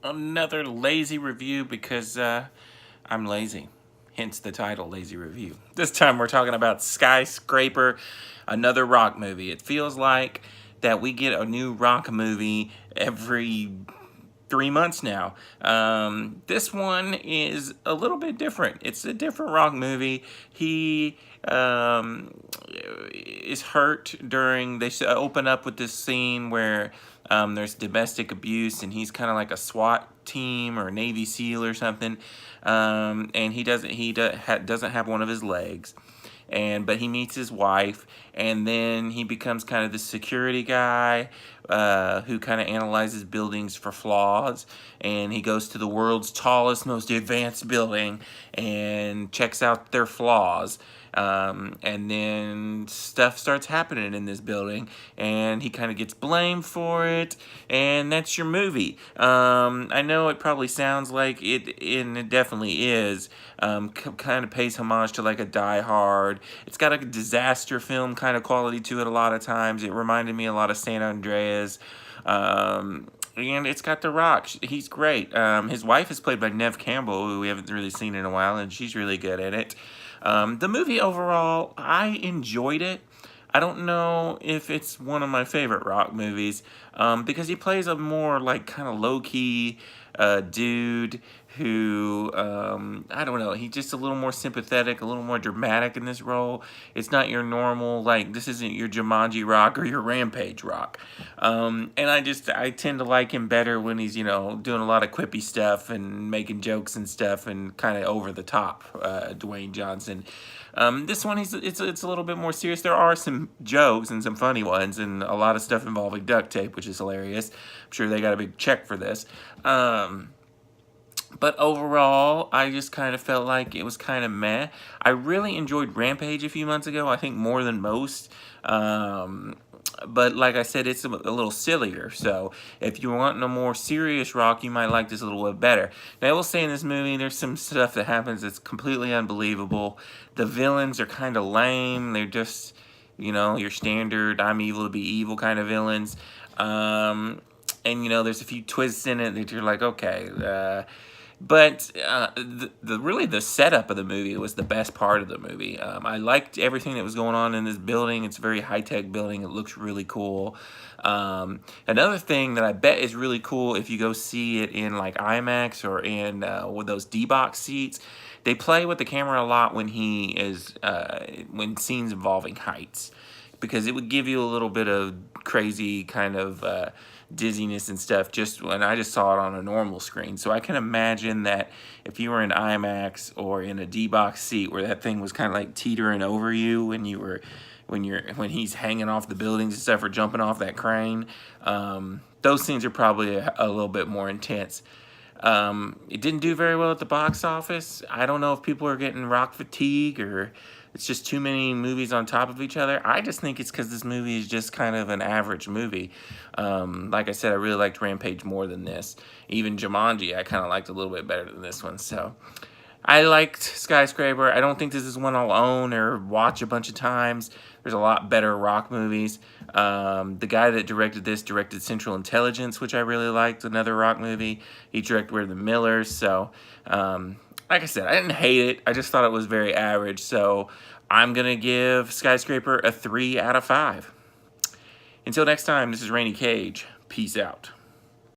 Another lazy review because I'm lazy. Hence the title, Lazy Review. This time we're talking about Skyscraper, another rock movie. It feels like that we get a new rock movie every 3 months now. This one is a little bit different. It's a different rock movie. He is hurt during, they open up with this scene where there's domestic abuse and he's kind of like a SWAT team or a Navy SEAL or something. And he doesn't have one of his legs. But he meets his wife, and then he becomes kind of the security guy who kind of analyzes buildings for flaws, and he goes to the world's tallest, most advanced building and checks out their flaws. And then stuff starts happening in this building, and he kind of gets blamed for it, and that's your movie. I know it probably sounds like it, and it definitely is, kind of pays homage to like a Die Hard. It's got a disaster film kind of quality to it a lot of times. It reminded me a lot of San Andreas. And it's got The Rock. He's great. His wife is played by Neve Campbell, who we haven't really seen in a while, and she's really good at it. The movie overall, I enjoyed it. I don't know if it's one of my favorite rock movies, because he plays a more like kind of low-key dude who, I don't know, he's just a little more sympathetic, a little more dramatic in this role. It's not your normal, like, this isn't your Jumanji rock or your Rampage rock. And I tend to like him better when he's, doing a lot of quippy stuff and making jokes and stuff and kind of over the top, Dwayne Johnson. This one, it's a little bit more serious. There are some jokes and some funny ones and a lot of stuff involving duct tape, which is hilarious. I'm sure they got a big check for this. But overall, I just kind of felt like it was kind of meh. I really enjoyed Rampage a few months ago, I think more than most. But like I said, it's a little sillier. So if you want a more serious rock, you might like this a little bit better. Now, I will say in this movie, there's some stuff that happens that's completely unbelievable. The villains are kind of lame. They're just, your standard I'm evil to be evil kind of villains. And, there's a few twists in it that you're like, okay. But really the setup of the movie was the best part of the movie. I liked everything that was going on in this building. It's a very high-tech building. It looks really cool. Another thing that I bet is really cool if you go see it in like IMAX or in with those D-box seats, they play with the camera a lot when when scenes involving heights, because it would give you a little bit of crazy kind of dizziness and stuff just when I just saw it on a normal screen. So I can imagine that if you were in IMAX or in a D-box seat where that thing was kind of like teetering over you when when he's hanging off the buildings and stuff or jumping off that crane, those scenes are probably a little bit more intense. It didn't do very well at the box office. I don't know if people are getting rock fatigue or it's just too many movies on top of each other. I just think it's because this movie is just kind of an average movie. Like I said, I really liked Rampage more than this. Even Jumanji, I kind of liked a little bit better than this one. So I liked Skyscraper. I don't think this is one I'll own or watch a bunch of times. There's a lot better rock movies. The guy that directed this directed Central Intelligence, which I really liked, another rock movie. He directed We're the Millers. So, like I said, I didn't hate it. I just thought it was very average. So I'm going to give Skyscraper a 3 out of 5. Until next time, this is RainyCage. Peace out.